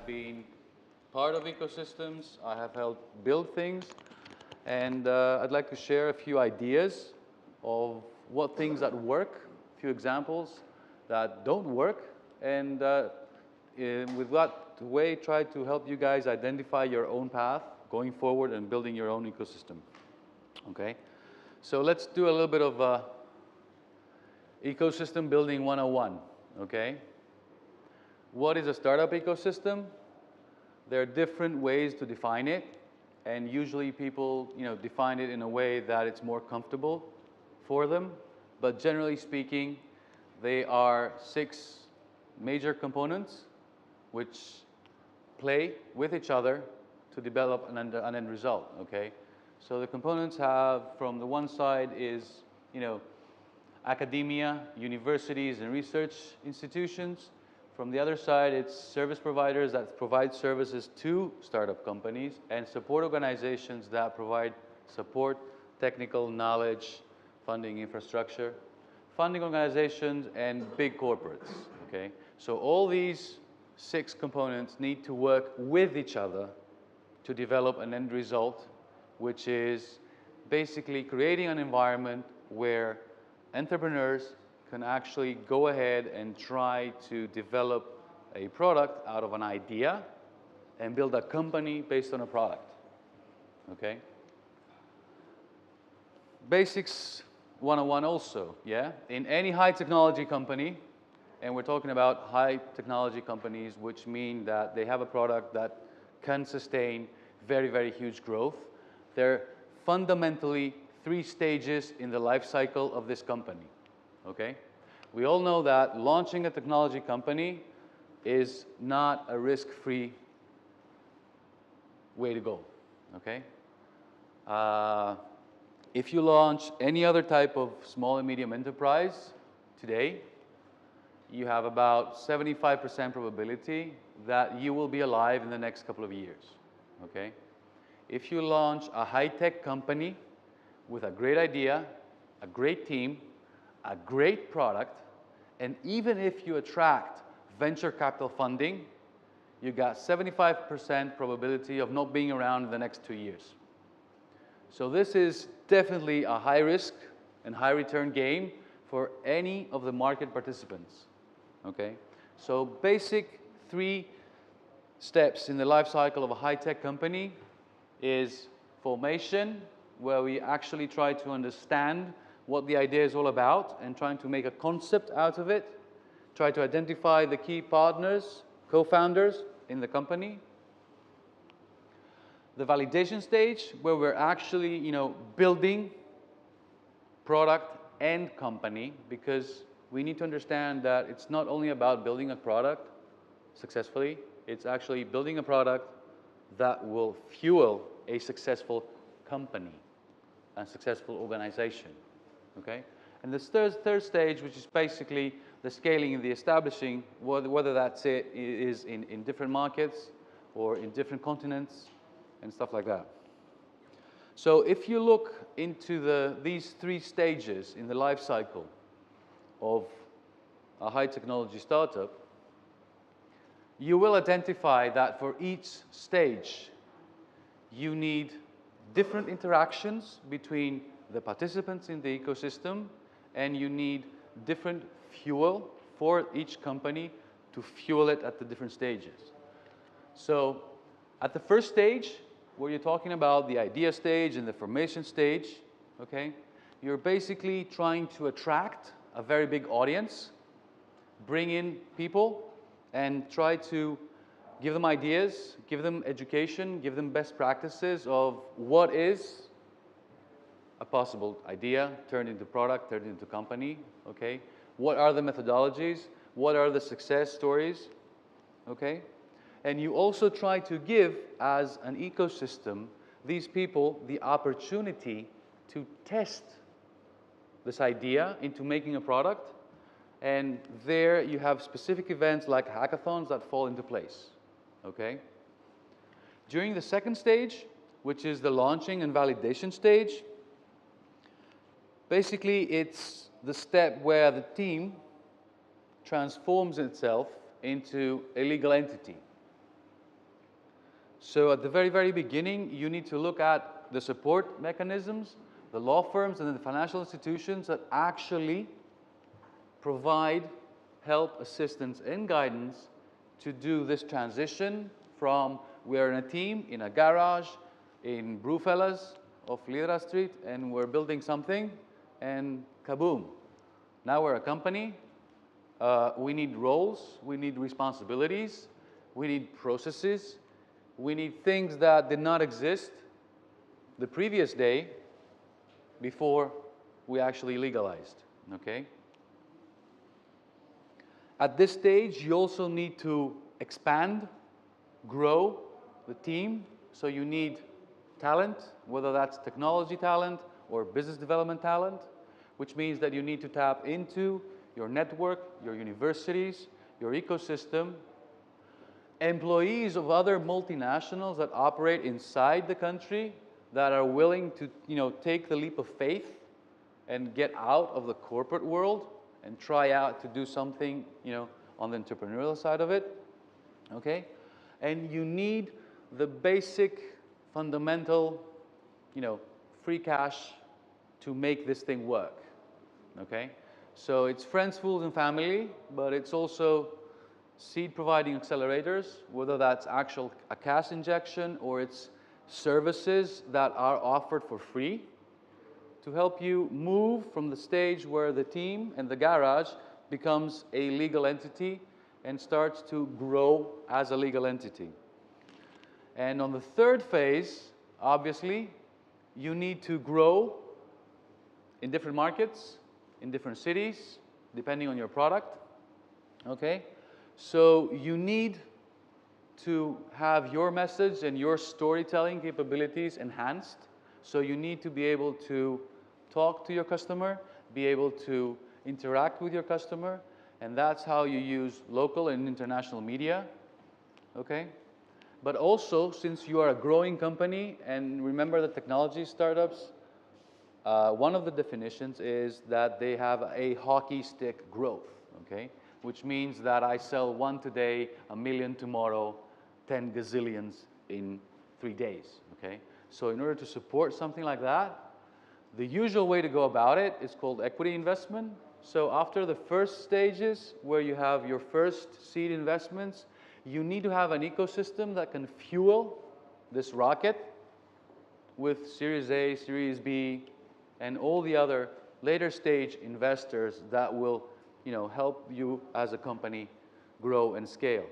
have been part of ecosystems. I have helped build things. And I'd like to share a few ideas of what things that work, a few examples that don't work, and with that way, try to help you guys identify your own path going forward and building your own ecosystem. Okay? So let's do a little bit of ecosystem building 101. Okay? What is a startup ecosystem? There are different ways to define it, and usually people, define it in a way that it's more comfortable for them. But generally speaking, they are 6 major components which play with each other to develop an end result. Okay, so the components have, from the one side is, academia, universities, and research institutions. From the other side, it's service providers that provide services to startup companies, and support organizations that provide support, technical knowledge, funding, infrastructure, funding organizations, and big corporates. Okay, so all these 6 components need to work with each other to develop an end result, which is basically creating an environment where entrepreneurs can actually go ahead and try to develop a product out of an idea and build a company based on a product. Okay? Basics 101 also, yeah? In any high technology company, and we're talking about high technology companies, which mean that they have a product that can sustain very, very huge growth, there are fundamentally 3 stages in the life cycle of this company. Okay? We all know that launching a technology company is not a risk-free way to go. Okay? If you launch any other type of small and medium enterprise today, you have about 75% probability that you will be alive in the next couple of years. Okay? If you launch a high-tech company with a great idea, a great team, a great product, and even if you attract venture capital funding, you got 75% probability of not being around in the next 2 years. So this is definitely a high risk and high return game for any of the market participants. Okay? So basic 3 steps in the life cycle of a high-tech company is formation, where we actually try to understand what the idea is all about and trying to make a concept out of it, try to identify the key partners, co-founders in the company. The validation stage, where we're actually, building product and company, because we need to understand that it's not only about building a product successfully, it's actually building a product that will fuel a successful company, a successful organization. Okay? And the third stage, which is basically the scaling and the establishing, whether that's is in different markets or in different continents and stuff like that. So if you look into these 3 stages in the life cycle of a high technology startup, you will identify that for each stage, you need different interactions between the participants in the ecosystem, and you need different fuel for each company to fuel it at the different stages. So at the first stage, where you're talking about the idea stage and the formation stage, okay, you're basically trying to attract a very big audience, bring in people, and try to give them ideas, give them education, give them best practices of what is a possible idea turned into product, turned into company, okay? What are the methodologies? What are the success stories, okay? And you also try to give, as an ecosystem, these people the opportunity to test this idea into making a product. And there you have specific events like hackathons that fall into place, okay? During the second stage, which is the launching and validation stage, basically it's the step where the team transforms itself into a legal entity, So at the very, very beginning, you need to look at the support mechanisms, the law firms and the financial institutions that actually provide help, assistance, and guidance to do this transition from we're in a team, in a garage, in Brewfellas of Lytras Street, and we're building something, and kaboom. Now we're a company. We need roles, we need responsibilities, we need processes, we need things that did not exist the previous day before we actually legalized, okay? At this stage, you also need to expand, grow the team, so you need talent, whether that's technology talent or business development talent, which means that you need to tap into your network, your universities, your ecosystem, employees of other multinationals that operate inside the country that are willing to, take the leap of faith and get out of the corporate world and try out to do something, on the entrepreneurial side of it, okay? And you need the basic, fundamental, free cash to make this thing work, okay? So it's friends, fools, and family, but it's also seed providing accelerators, whether that's a cash injection or it's services that are offered for free to help you move from the stage where the team and the garage becomes a legal entity and starts to grow as a legal entity. And on the third phase, obviously, you need to grow in different markets, in different cities, depending on your product, okay? So you need to have your message and your storytelling capabilities enhanced. So you need to be able to talk to your customer, be able to interact with your customer, and that's how you use local and international media, okay? But also, since you are a growing company, and remember the technology startups, one of the definitions is that they have a hockey stick growth, okay? Which means that I sell one today, 1 million tomorrow, 10 gazillions in 3 days, okay? So in order to support something like that, the usual way to go about it is called equity investment. So after the first stages, where you have your first seed investments, you need to have an ecosystem that can fuel this rocket with Series A, Series B, and all the other later stage investors that will, help you as a company grow and scale.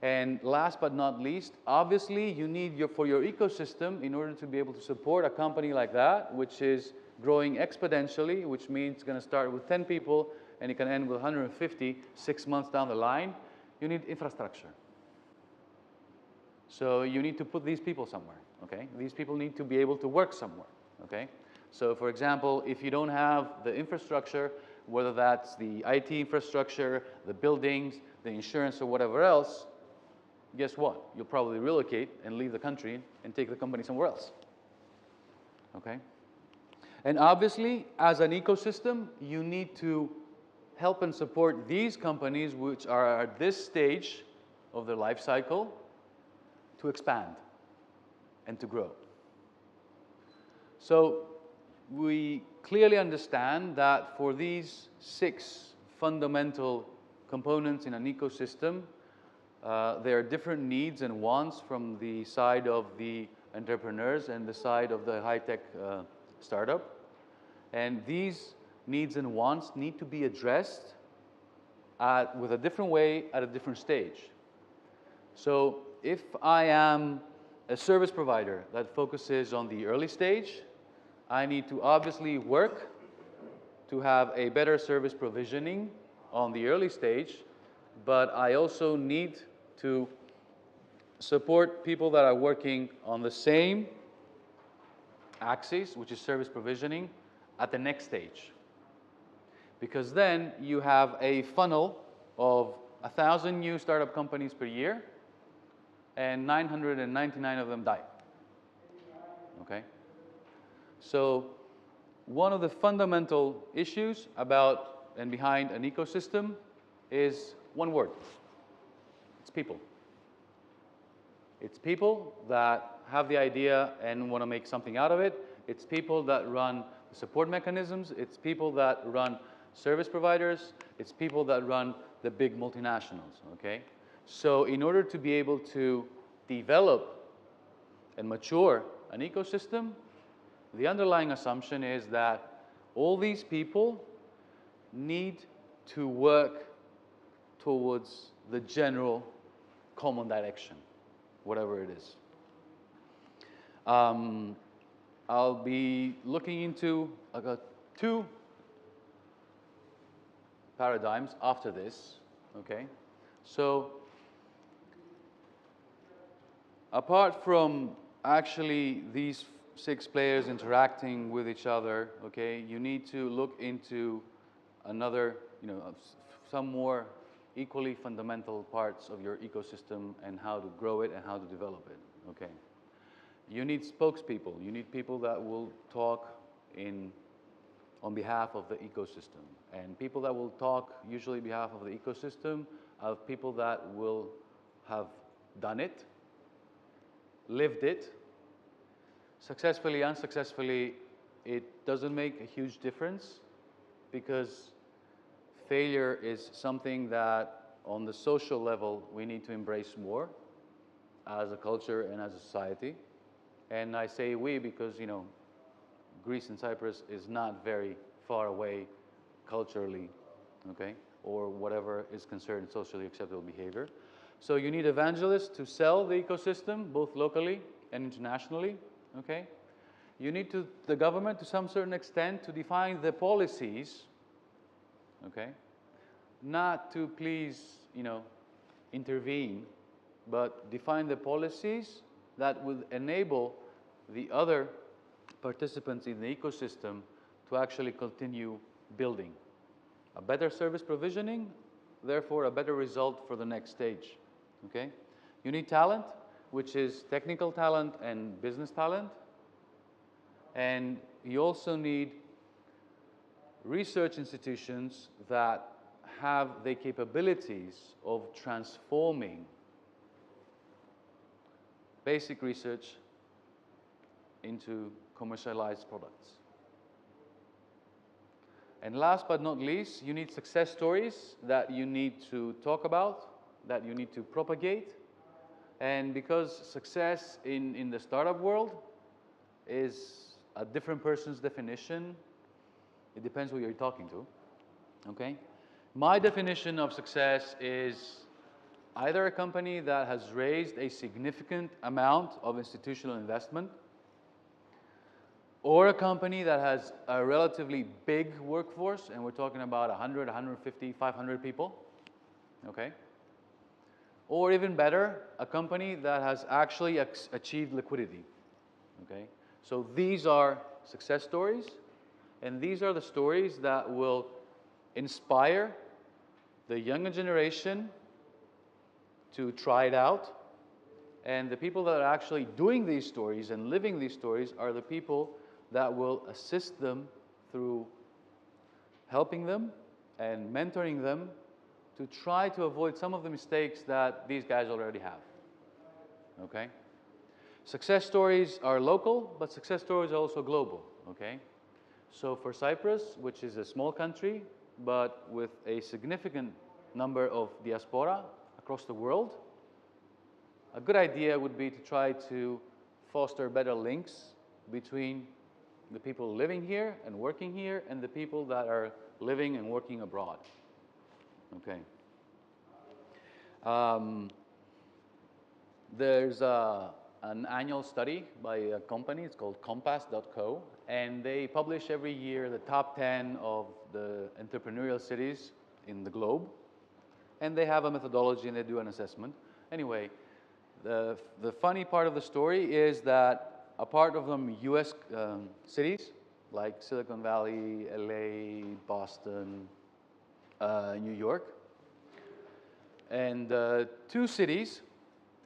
And last but not least, obviously you need for your ecosystem, in order to be able to support a company like that, which is growing exponentially, which means it's going to start with 10 people and it can end with 150 6 months down the line, you need infrastructure. So you need to put these people somewhere, okay? These people need to be able to work somewhere, okay? So for example, if you don't have the infrastructure, whether that's the IT infrastructure, the buildings, the insurance, or whatever else, guess what? You'll probably relocate and leave the country and take the company somewhere else, okay? And obviously, as an ecosystem, you need to help and support these companies which are at this stage of their life cycle to expand and to grow. So we clearly understand that for these 6 fundamental components in an ecosystem, there are different needs and wants from the side of the entrepreneurs and the side of the high-tech startup. And these needs and wants need to be addressed with a different way at a different stage. So if I am a service provider that focuses on the early stage, I need to obviously work to have a better service provisioning on the early stage, but I also need to support people that are working on the same axis, which is service provisioning, at the next stage. Because then you have a funnel of 1,000 new startup companies per year, and 999 of them die, okay? So one of the fundamental issues about and behind an ecosystem is one word. It's people. It's people that have the idea and want to make something out of it. It's people that run the support mechanisms. It's people that run service providers. It's people that run the big multinationals, okay? So in order to be able to develop and mature an ecosystem, the underlying assumption is that all these people need to work towards the general common direction, whatever it is. I'll be looking into two paradigms after this, okay? So, apart from actually these 6 players interacting with each other, okay, you need to look into another, some more equally fundamental parts of your ecosystem and how to grow it and how to develop it, okay? You need spokespeople. You need people that will talk on behalf of the ecosystem. And people that will talk usually on behalf of the ecosystem are people that will have done it, lived it, successfully, unsuccessfully. It doesn't make a huge difference because failure is something that on the social level we need to embrace more as a culture and as a society. And I say we because, Greece and Cyprus is not very far away culturally, okay, or whatever is considered socially acceptable behavior. So you need evangelists to sell the ecosystem, both locally and internationally, okay? You need the government, to some certain extent, to define the policies, okay? Not to please, intervene, but define the policies that would enable the other participants in the ecosystem to actually continue building. A better service provisioning, therefore a better result for the next stage, okay? You need talent, which is technical talent and business talent. And you also need research institutions that have the capabilities of transforming basic research into commercialized products. And last but not least, you need success stories that you need to talk about, that you need to propagate. And because success in the startup world is a different person's definition, it depends who you're talking to, okay? My definition of success is either a company that has raised a significant amount of institutional investment, or a company that has a relatively big workforce, and we're talking about 100, 150, 500 people, okay? Or even better, a company that has actually achieved liquidity, okay? So these are success stories, and these are the stories that will inspire the younger generation to try it out. And the people that are actually doing these stories and living these stories are the people that will assist them through helping them and mentoring them to try to avoid some of the mistakes that these guys already have, okay? Success stories are local, but success stories are also global, okay? So for Cyprus, which is a small country, but with a significant number of diaspora across the world, a good idea would be to try to foster better links between the people living here and working here and the people that are living and working abroad. Okay. There's an annual study by a company, it's called compass.co, and they publish every year the top 10 of the entrepreneurial cities in the globe. And they have a methodology and they do an assessment. Anyway, the funny part of the story is that a part of them US cities, like Silicon Valley, LA, Boston, New York, and 2 cities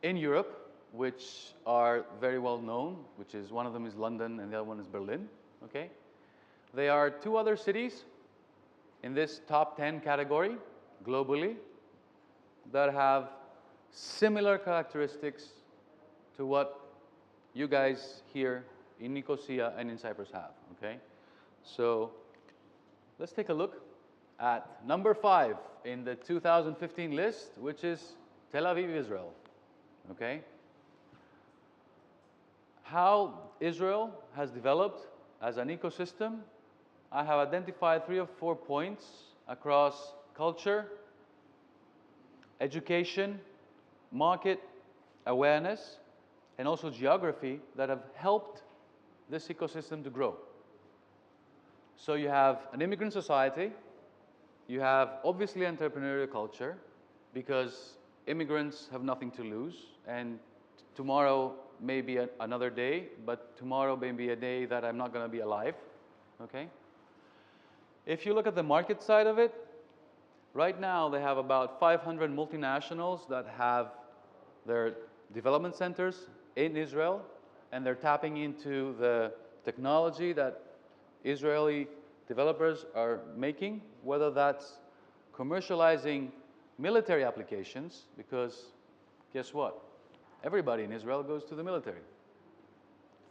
in Europe, which are very well known, which is one of them is London and the other one is Berlin, okay? There are 2 other cities in this top 10 category globally that have similar characteristics to what you guys here in Nicosia and in Cyprus have, okay? So let's take a look at number 5 in the 2015 list, which is Tel Aviv, Israel, okay? How Israel has developed as an ecosystem, I have identified 3 or 4 points across culture, education, market awareness, and also geography that have helped this ecosystem to grow. So you have an immigrant society, you have obviously entrepreneurial culture, because immigrants have nothing to lose, and tomorrow may be another day, but tomorrow may be a day that I'm not going to be alive, okay? If you look at the market side of it, right now they have about 500 multinationals that have their development centers in Israel, and they're tapping into the technology that Israeli developers are making, whether that's commercializing military applications, because guess what? Everybody in Israel goes to the military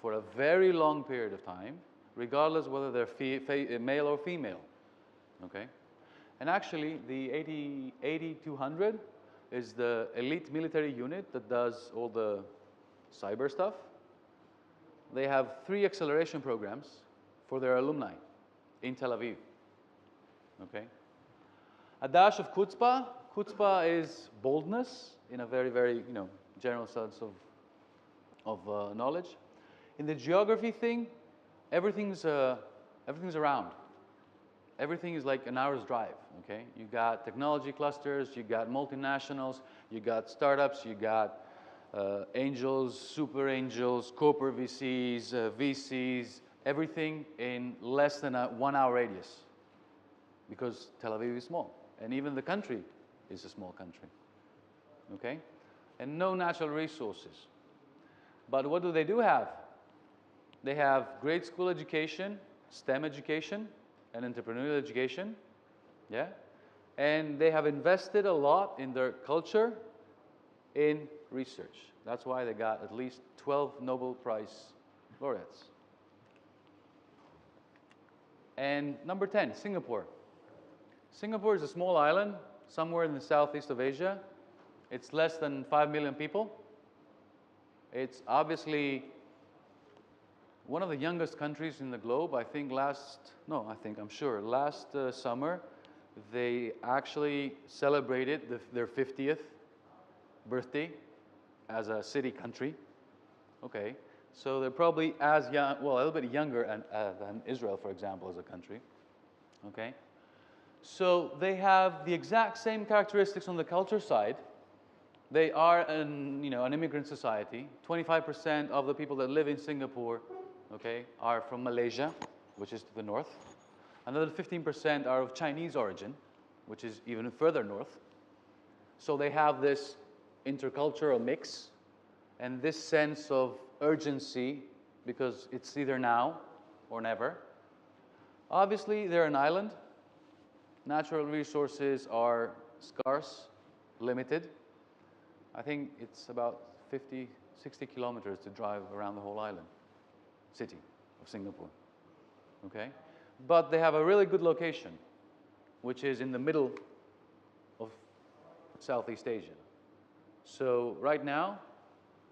for a very long period of time, regardless whether they're male or female, okay? And actually, the 8200 is the elite military unit that does all the cyber stuff. They have 3 acceleration programs for their alumni in Tel Aviv, okay? A dash of chutzpah. Chutzpah is boldness in a very, very, general sense of knowledge. In the geography thing, everything's around. Everything is like an hour's drive, okay? You got technology clusters, you got multinationals, you got startups, you got angels, super angels, corporate VCs, VCs, everything in less than a 1-hour radius, because Tel Aviv is small, and even the country is a small country, okay? And no natural resources. But what do they do have? They have grade school education, STEM education, and entrepreneurial education, yeah? And they have invested a lot in their culture, in research. That's why they got at least 12 Nobel Prize laureates. And number 10, Singapore. Singapore is a small island somewhere in the southeast of Asia. It's less than 5 million people. It's obviously one of the youngest countries in the globe. I'm sure last summer they actually celebrated their 50th birthday as a city country. Okay, so they're probably as young, well, a little bit younger than Israel, for example, as a country. Okay, so they have the exact same characteristics on the culture side. They are an immigrant society. 25% of the people that live in Singapore, okay, are from Malaysia, which is to the north. Another 15% are of Chinese origin, which is even further north. So they have this intercultural mix and this sense of urgency, because it's either now or never. Obviously, they're an island. Natural resources are scarce, limited. I think it's about 50, 60 kilometers to drive around the whole island, city of Singapore, okay? But they have a really good location, which is in the middle of Southeast Asia. So right now,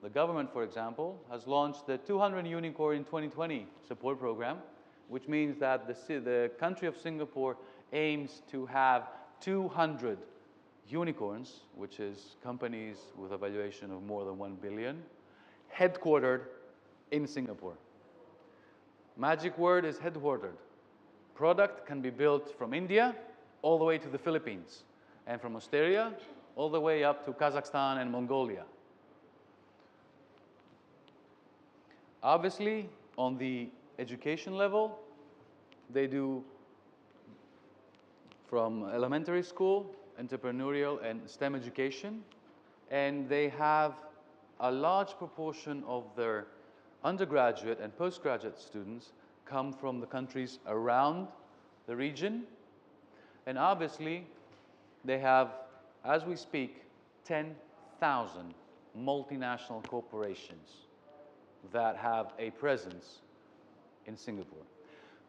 the government, for example, has launched the 200 Unicorn in 2020 support program, which means that the country of Singapore aims to have 200 unicorns, which is companies with a valuation of more than 1 billion, headquartered in Singapore. Magic word is headquartered. Product can be built from India all the way to the Philippines, and from Australia all the way up to Kazakhstan and Mongolia. Obviously, on the education level, they do from elementary school, entrepreneurial and STEM education, and they have a large proportion of their undergraduate and postgraduate students come from the countries around the region. And obviously, they have, as we speak, 10,000 multinational corporations that have a presence in Singapore.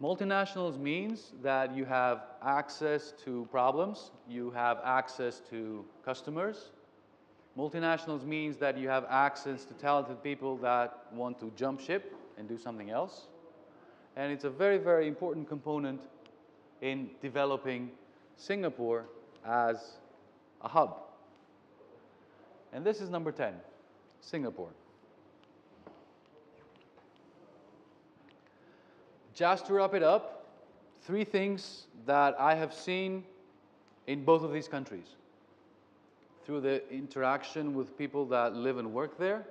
Multinationals means that you have access to problems, you have access to customers. Multinationals means that you have access to talented people that want to jump ship and do something else. And it's a very, very important component in developing Singapore as a hub. And this is number 10, Singapore. Just to wrap it up, 3 things that I have seen in both of these countries through the interaction with people that live and work there,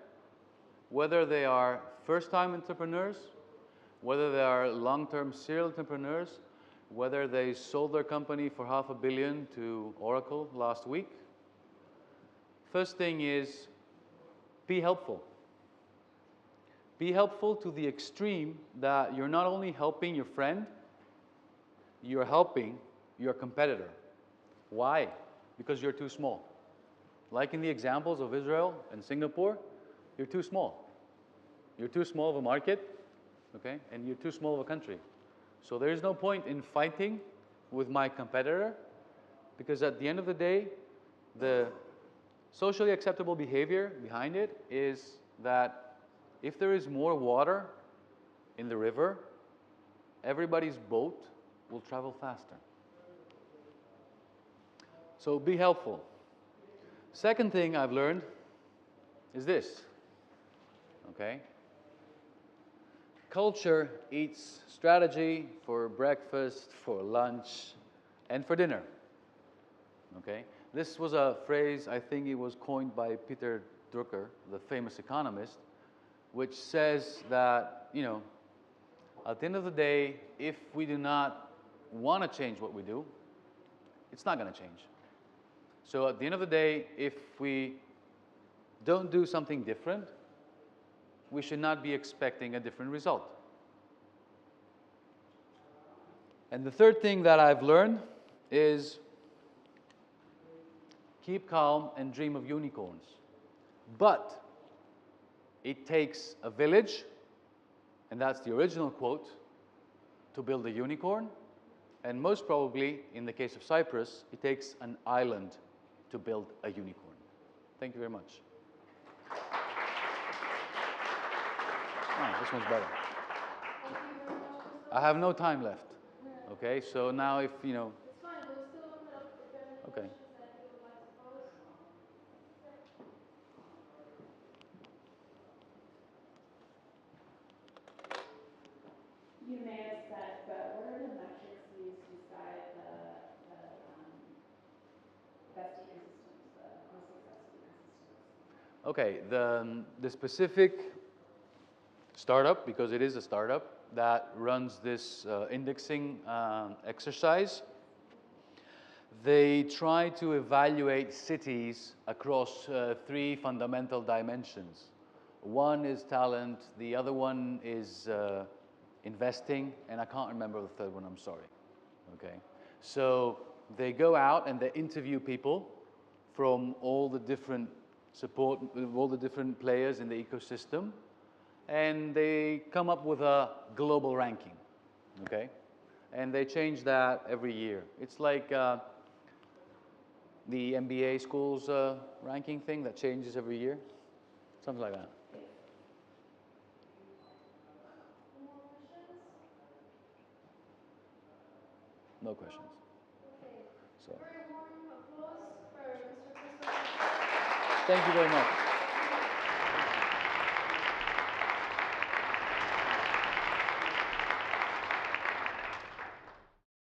whether they are first-time entrepreneurs, whether they are long-term serial entrepreneurs, whether they sold their company for $500 million to Oracle last week. First thing is, be helpful. Be helpful to the extreme that you're not only helping your friend, you're helping your competitor. Why? Because you're too small. Like in the examples of Israel and Singapore, you're too small. You're too small of a market, okay? And you're too small of a country. So there is no point in fighting with my competitor, because at the end of the day, the socially acceptable behavior behind it is that if there is more water in the river, everybody's boat will travel faster. So be helpful. Second thing I've learned is this, okay? Culture eats strategy for breakfast, for lunch, and for dinner, okay? This was a phrase, I think it was coined by Peter Drucker, the famous economist, which says that, you know, at the end of the day, if we do not want to change what we do, it's not going to change. So at the end of the day, if we don't do something different, we should not be expecting a different result. And the third thing that I've learned is keep calm and dream of unicorns. But it takes a village, and that's the original quote, to build a unicorn. And most probably, in the case of Cyprus, it takes an island to build a unicorn. Thank you very much. Oh, this one's better. I have no time left. Okay, so now if, you know... It's fine, we'll still open it up if there are any Okay. questions that you would like to pose. You may have said, but what are the metrics used to guide the best ecosystems, the most successful ecosystems? Okay, the specific startup, because it is a startup, that runs this indexing exercise, they try to evaluate cities across 3 fundamental dimensions. One is talent, the other one is investing, and I can't remember the third one, I'm sorry. Okay, so they go out and they interview people from all the different all the different players in the ecosystem, and they come up with a global ranking, okay? And they change that every year. It's like the MBA schools ranking thing that changes every year, something like that. More questions? No questions. Okay. So, Very warm applause for Mr. Christos. thank you very much.